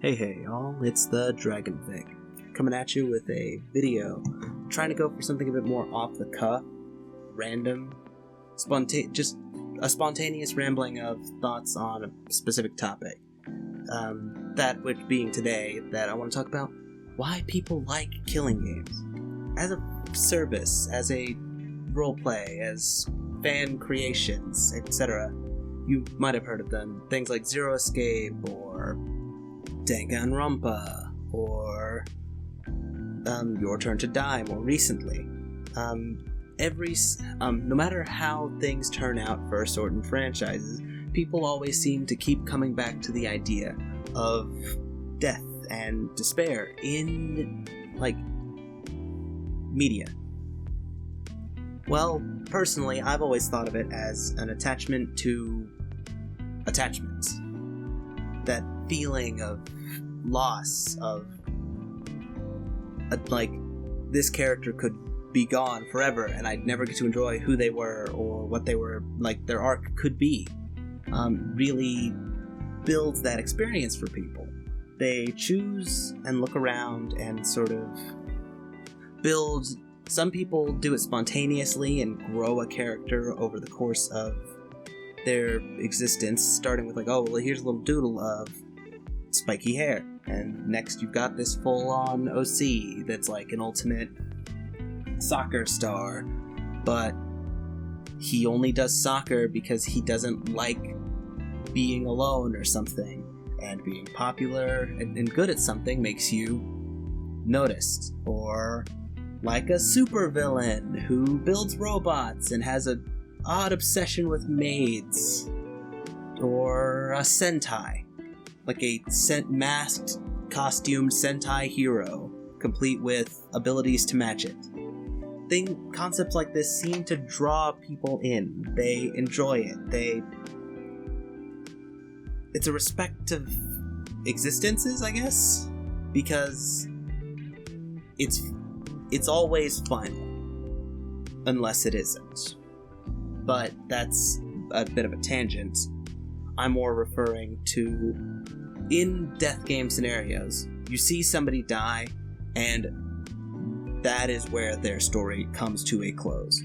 Hey y'all, it's the DragonVic, coming at you with a video, trying to go for something a bit more off the cuff, random, just a spontaneous rambling of thoughts on a specific topic. That which being today, that I want to talk about why people like killing games. As a service, as a roleplay, as fan creations, etc. You might have heard of them, things like Zero Escape, or Danganronpa, or Your Turn to Die more recently. No matter how things turn out for certain franchises, people always seem to keep coming back to the idea of death and despair in, media. Well, personally, I've always thought of it as an attachment to attachments. That feeling of loss, of this character could be gone forever and I'd never get to enjoy who they were or what they were, their arc could be, really builds that experience for people. They choose and look around and sort of build. Some people do it spontaneously and grow a character over the course of their existence, starting with here's a little doodle of spiky hair, and next you've got this full-on OC that's like an ultimate soccer star, but he only does soccer because he doesn't like being alone or something, and being popular and good at something makes you noticed. Or like a supervillain who builds robots and has an odd obsession with maids. Or a Sentai, like a masked, costumed Sentai hero, complete with abilities to match it. Concepts like this seem to draw people in. They enjoy it. It's a respect of existences, I guess, because it's always fun, unless it isn't. But that's a bit of a tangent. I'm more referring to, in death game scenarios, you see somebody die, and that is where their story comes to a close.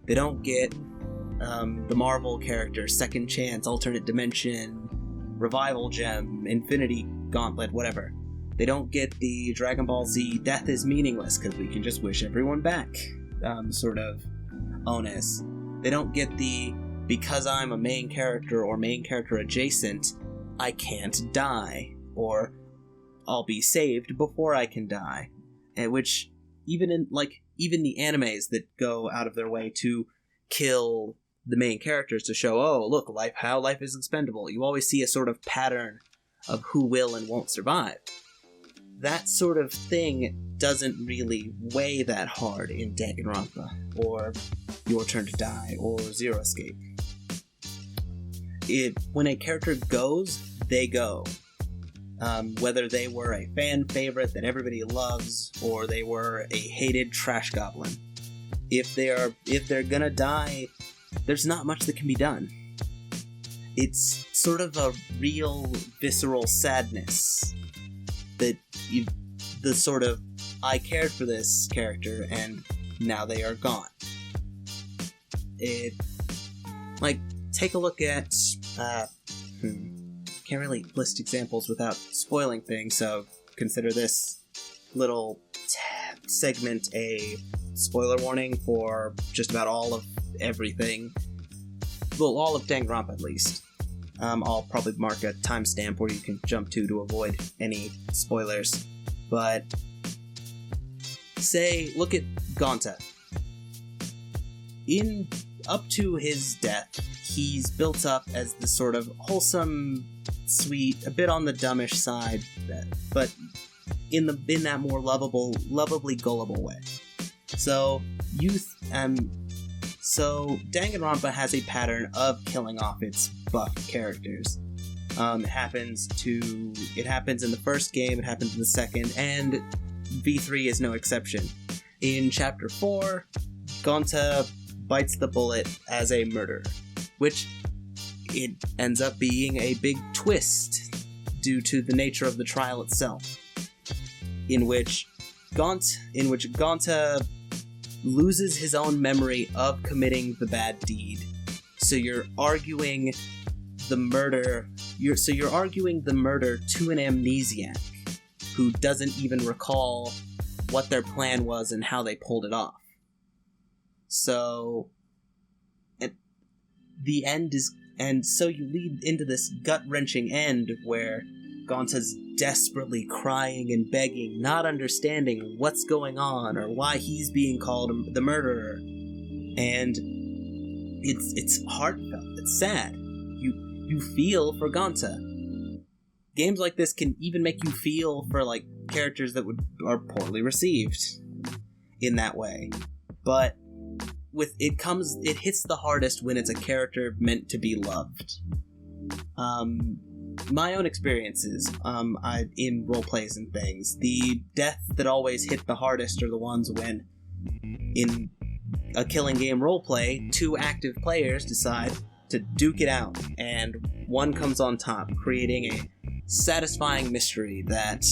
They don't get the Marvel character, second chance, alternate dimension, revival gem, infinity gauntlet, whatever. They don't get the Dragon Ball Z death is meaningless because we can just wish everyone back sort of onus. They don't get the because I'm a main character or main character adjacent, I can't die, or I'll be saved before I can die. And which even the animes that go out of their way to kill the main characters to show, oh look, how life is expendable. You always see a sort of pattern of who will and won't survive. That sort of thing doesn't really weigh that hard in Danganronpa, or Your Turn to Die, or Zero Escape. When a character goes, they go. Whether they were a fan favorite that everybody loves, or they were a hated trash goblin. If they're gonna die, there's not much that can be done. It's sort of a real visceral sadness that the sort of, I cared for this character and now they are gone. Take a look at, can't really list examples without spoiling things, so consider this little segment a spoiler warning for just about all of everything. Well, all of Danganronpa at least. I'll probably mark a timestamp where you can jump to avoid any spoilers. But look at Gonta. Up to his death, he's built up as the sort of wholesome, sweet, a bit on the dumbish side, but in that more lovably gullible way. So Danganronpa has a pattern of killing off its buff characters. It happens in the first game, it happens in the second, and V3 is no exception. In Chapter 4, Gonta bites the bullet as a murderer, which it ends up being a big twist due to the nature of the trial itself, in which Gonta loses his own memory of committing the bad deed. So you're arguing the murder. You're arguing the murder to an amnesiac who doesn't even recall what their plan was and how they pulled it off. So the end is, and so you lead into this gut-wrenching end where Gonta's desperately crying and begging, not understanding what's going on or why he's being called the murderer. And it's heartfelt, it's sad. You feel for Gonta. Games like this can even make you feel for like characters that are poorly received in that way. But it hits the hardest when it's a character meant to be loved. My own experiences, in role plays and things, the death that always hit the hardest are the ones when, in a killing game roleplay, two active players decide to duke it out, and one comes on top, creating a satisfying mystery that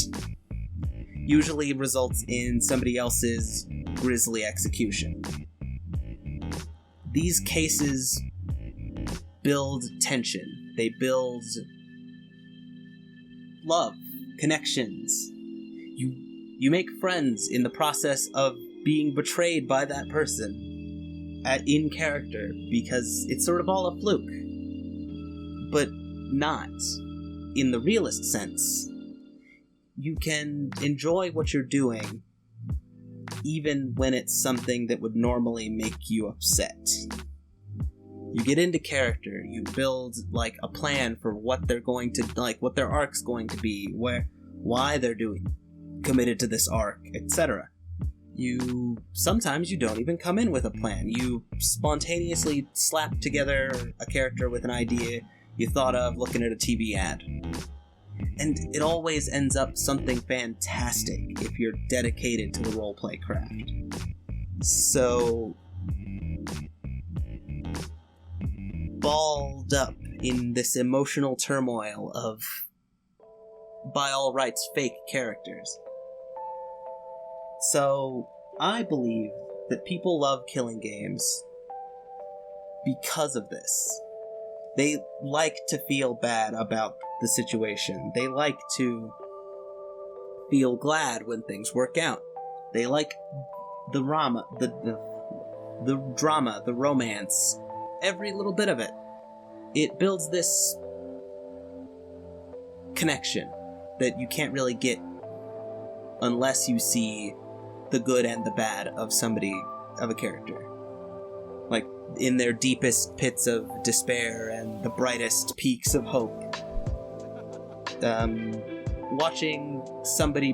usually results in somebody else's grisly execution. These cases build tension. They build love, connections. You make friends in the process of being betrayed by that person in character, because it's sort of all a fluke. But not in the realist sense. You can enjoy what you're doing even when it's something that would normally make you upset. You get into character, you build like a plan for what they're going to, like what their arc's going to be, why they're committed to this arc, etc. Sometimes you don't even come in with a plan. You spontaneously slap together a character with an idea you thought of looking at a TV ad. And it always ends up something fantastic if you're dedicated to the roleplay craft. So, balled up in this emotional turmoil of, by all rights, fake characters. So, I believe that people love killing games because of this. They like to feel bad about the situation. They like to feel glad when things work out. They like the drama, the drama, the romance, every little bit of it. It builds this connection that you can't really get unless you see the good and the bad of a character. Like, in their deepest pits of despair and the brightest peaks of hope. Watching somebody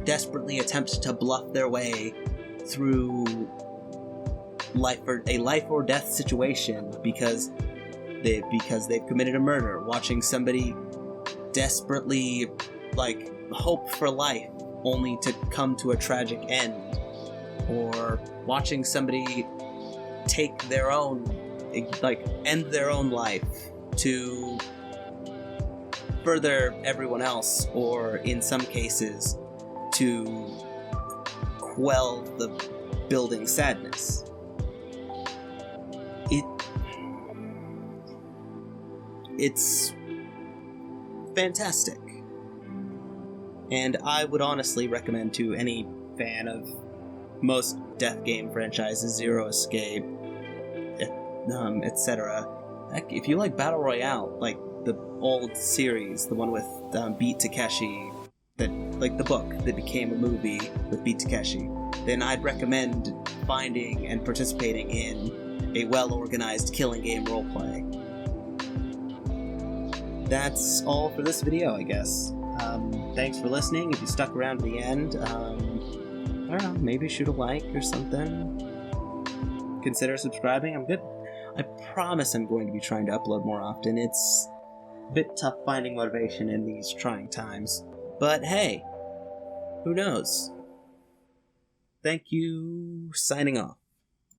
desperately attempt to bluff their way through a life or death situation because they've committed a murder. Watching somebody desperately hope for life only to come to a tragic end, or watching somebody take their own, end their own life to further everyone else, or in some cases to quell the building sadness. It's fantastic. And I would honestly recommend to any fan of most death game franchises, Zero Escape, etc. If you like Battle Royale, like the old series, the one with Beat Takeshi, the book that became a movie with Beat Takeshi, then I'd recommend finding and participating in a well-organized killing game roleplay. That's all for this video, I guess. Thanks for listening. If you stuck around to the end, I don't know, maybe shoot a like or something. Consider subscribing. I'm good. I promise I'm going to be trying to upload more often. It's a bit tough finding motivation in these trying times. But hey, who knows? Thank you. Signing off.